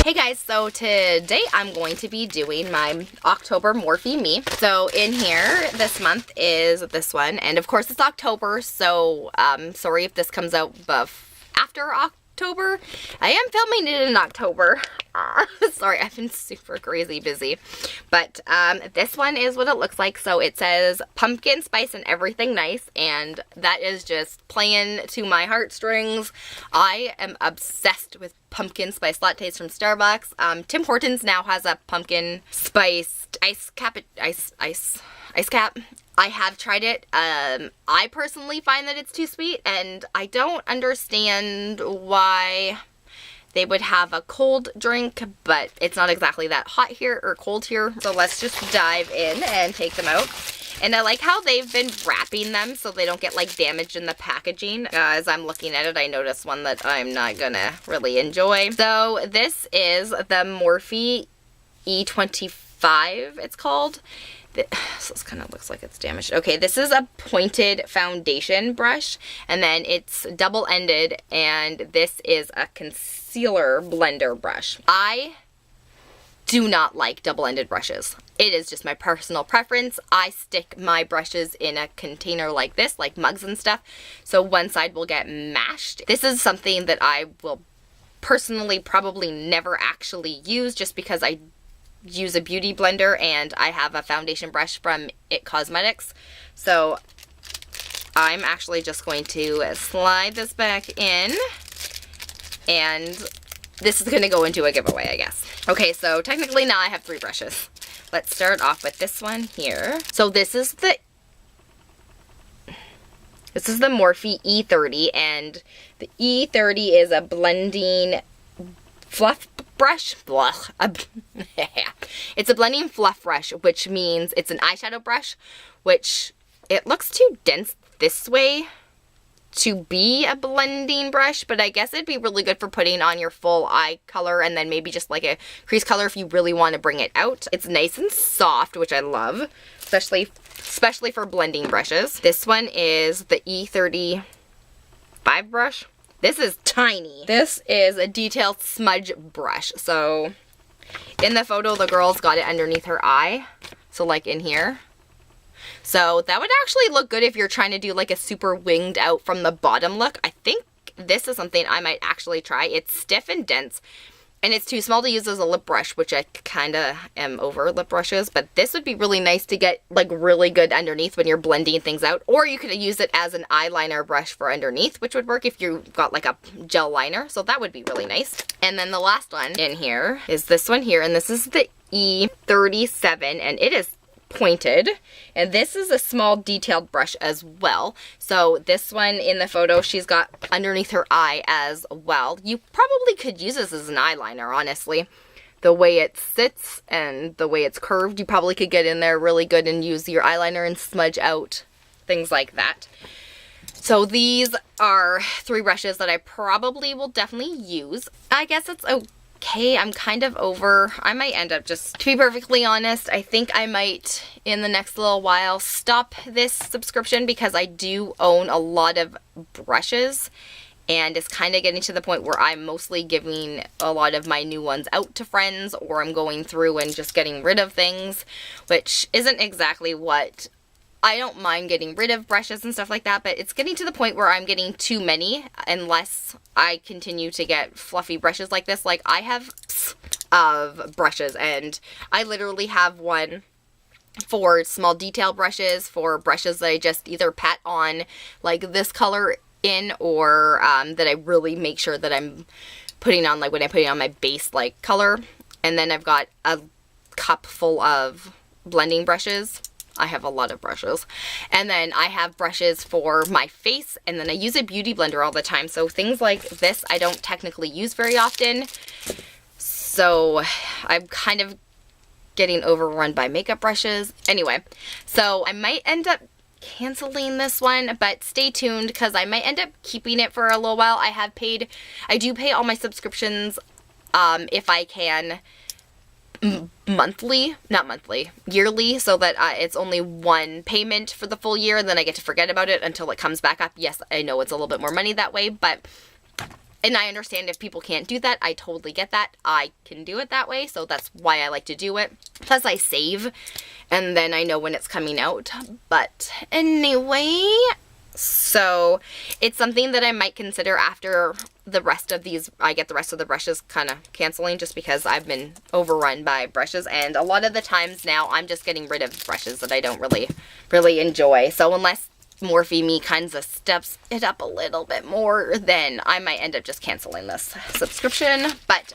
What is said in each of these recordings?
Hey guys, so today I'm going to be doing my October Morphe Me. So in here this month is this one, and of course it's October, so sorry if this comes out after October. I am filming it in October. Sorry, I've been super crazy busy. But this one is what it looks like. So it says pumpkin spice and everything nice, and that is just playing to my heartstrings. I am obsessed with pumpkin spice lattes from Starbucks. Tim Hortons now has a pumpkin spice ice cap. I have tried it. I personally find that it's too sweet, and I don't understand why they would have a cold drink, but it's not exactly that hot here or cold here. So let's just dive in and take them out. And I like how they've been wrapping them so they don't get like damaged in the packaging. As I'm looking at it, I noticed one that I'm not gonna really enjoy. So this is the Morphe E25, it's called. So this kind of looks like it's damaged. Okay, this is a pointed foundation brush, and then it's double-ended, and this is a concealer blender brush. I do not like double-ended brushes. It is just my personal preference. I stick my brushes in a container like this, like mugs and stuff, so one side will get mashed. This is something that I will personally probably never actually use, just because I use a beauty blender and I have a foundation brush from It Cosmetics. So I'm actually just going to slide this back in, and this is going to go into a giveaway, I guess. Okay, so technically now I have 3 brushes. Let's start off with this one here. So this is the Morphe E30, and the E30 is a blending fluff brush. It's a blending fluff brush, which means it's an eyeshadow brush, which it looks too dense this way to be a blending brush, but I guess it'd be really good for putting on your full eye color and then maybe just like a crease color if you really want to bring it out. It's nice and soft, which I love, especially for blending brushes. This one is the E35 brush. This is tiny. This is a detailed smudge brush. So in the photo, the girl's got it underneath her eye. So like in here. So that would actually look good if you're trying to do like a super winged out from the bottom look. I think this is something I might actually try. It's stiff and dense, and it's too small to use as a lip brush, which I kind of am over lip brushes, but this would be really nice to get like really good underneath when you're blending things out. Or you could use it as an eyeliner brush for underneath, which would work if you got like a gel liner, so that would be really nice. And then the last one in here is this one here, and this is the E37, and it is pointed, and this is a small detailed brush as well. So this one in the photo, she's got underneath her eye as well. You probably could use this as an eyeliner, honestly. The way it sits and the way it's curved, you probably could get in there really good and use your eyeliner and smudge out things like that. So these are 3 brushes that I probably will definitely use. I guess it's okay, I'm kind of over. I might end up just, to be perfectly honest, I think I might, in the next little while, stop this subscription because I do own a lot of brushes, and it's kind of getting to the point where I'm mostly giving a lot of my new ones out to friends, or I'm going through and just getting rid of things, which isn't exactly what I don't mind getting rid of brushes and stuff like that, but it's getting to the point where I'm getting too many unless I continue to get fluffy brushes like this. Like, I have of brushes, and I literally have one for small detail brushes, for brushes that I just either pat on like this color in, or that I really make sure that I'm putting on, like when I'm putting on my base like color. And then I've got a cup full of blending brushes. I have a lot of brushes. And then I have brushes for my face, and then I use a beauty blender all the time. So things like this I don't technically use very often. So I'm kind of getting overrun by makeup brushes. Anyway, so I might end up canceling this one, but stay tuned because I might end up keeping it for a little while. I do pay all my subscriptions if I can yearly, so that it's only one payment for the full year, and then I get to forget about it until it comes back up. Yes, I know it's a little bit more money that way, but And I understand if people can't do that. I totally get that. I can do it that way, so that's why I like to do it. Plus I save, and then I know when it's coming out. But anyway, so it's something that I might consider after the rest of these, I get the rest of the brushes kind of canceling, just because I've been overrun by brushes, and a lot of the times now I'm just getting rid of brushes that I don't really enjoy. So unless morpheme kind of steps it up a little bit more, then I might end up just canceling this subscription. But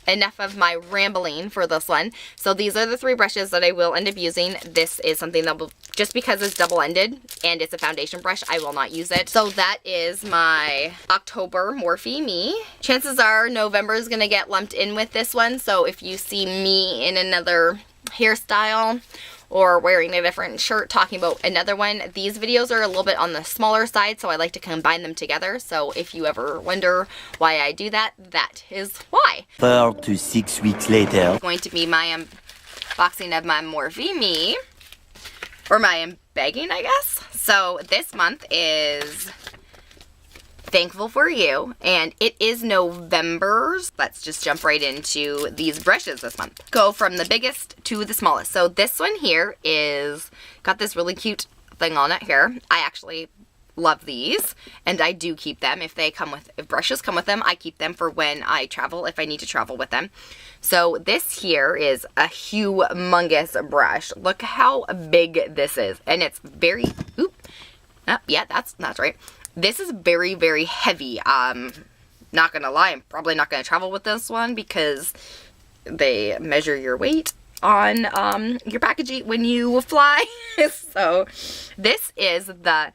enough of my rambling for this one. So these are the 3 brushes that I will end up using. This is something that will, just because it's double-ended and it's a foundation brush, I will not use it. So that is my October Morphe. Chances are November is going to get lumped in with this one. So if you see me in another hairstyle or wearing a different shirt talking about another one, these videos are a little bit on the smaller side, so I like to combine them together. So if you ever wonder why I do that, that is why. 4 to 6 weeks later. It's going to be my unboxing of my Morphe, or my unbagging, I guess. So this month is Thankful for You, and it is November's. Let's just jump right into these brushes this month. Go from the biggest to the smallest. So this one here is got this really cute thing on it here. I actually love these, and I do keep them. If brushes come with them, I keep them for when I travel, if I need to travel with them. So this here is a humongous brush. Look how big this is, and it's very, yeah, that's right. This is very, very heavy. Not gonna lie, I'm probably not gonna travel with this one because they measure your weight on your packaging when you fly. So this is the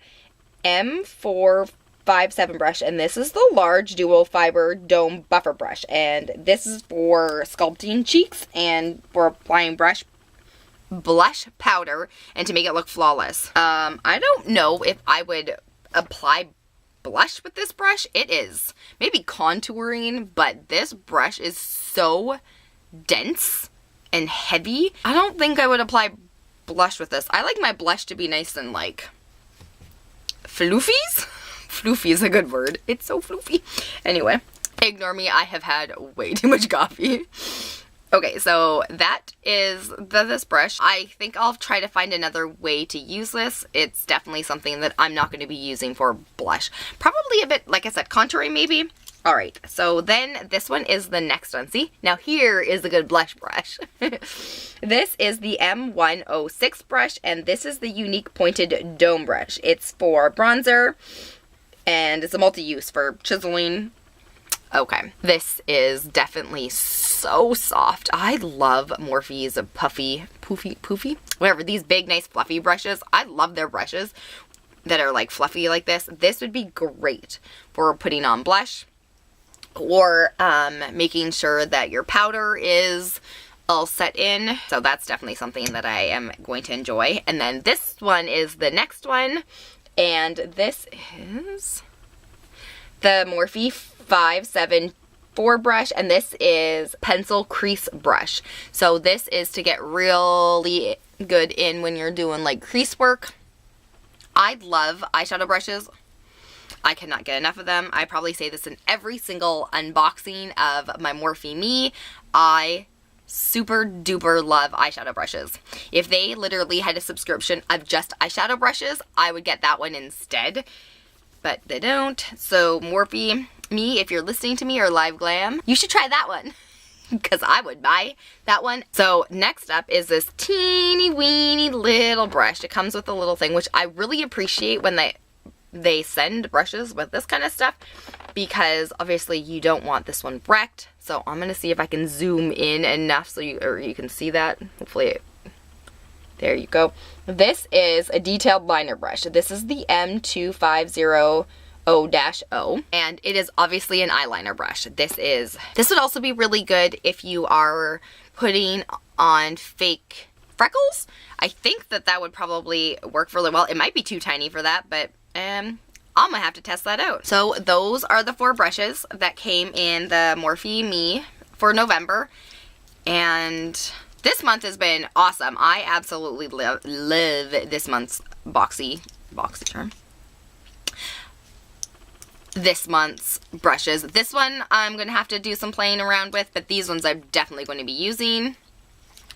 M457 brush, and this is the large dual fiber dome buffer brush, and this is for sculpting cheeks and for applying blush powder and to make it look flawless. I don't know if I would apply blush with this brush. It is maybe contouring, but this brush is so dense and heavy. I don't think I would apply blush with this. I like my blush to be nice and like floofies. Floofy is a good word. It's so floofy. Anyway, ignore me. I have had way too much coffee. Okay, so that is this brush. I think I'll try to find another way to use this. It's definitely something that I'm not going to be using for blush. Probably a bit, like I said, contouring maybe. Alright, so then this one is the next one. See? Now here is a good blush brush. This is the M106 brush, and this is the unique pointed dome brush. It's for bronzer, and it's a multi-use for chiseling. Okay, this is definitely so soft. I love Morphe's poofy, whatever, these big, nice, fluffy brushes. I love their brushes that are like fluffy like this. This would be great for putting on blush or making sure that your powder is all set in. So that's definitely something that I am going to enjoy. And then this one is the next one, and this is the Morphe 574 brush, and this is pencil crease brush. So this is to get really good in when you're doing like crease work. I love eyeshadow brushes. I cannot get enough of them. I probably say this in every single unboxing of my Morphe. I super duper love eyeshadow brushes. If they literally had a subscription of just eyeshadow brushes, I would get that one instead. But they don't. So Morphe, if you're listening to me, or Live Glam, you should try that one because I would buy that one. So next up is this teeny weeny little brush. It comes with a little thing, which I really appreciate when they send brushes with this kind of stuff, because obviously you don't want this one wrecked. So I'm gonna see if I can zoom in enough so you can see that. Hopefully there you go. This is a detailed liner brush. This is the M2500-O, and it is obviously an eyeliner brush. This would also be really good if you are putting on fake freckles. I think that would probably work really well. It might be too tiny for that, but I'm gonna have to test that out. So those are the 4 brushes that came in the Morphe for November, and this month has been awesome. I absolutely love this month's boxy term. this month's brushes. This one I'm going to have to do some playing around with, but these ones I'm definitely going to be using.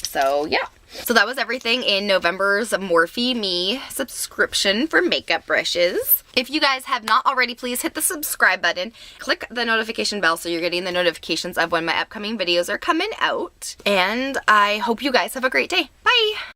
So yeah. So that was everything in November's Morphe subscription for makeup brushes. If you guys have not already, please hit the subscribe button. Click the notification bell so you're getting the notifications of when my upcoming videos are coming out. And I hope you guys have a great day. Bye!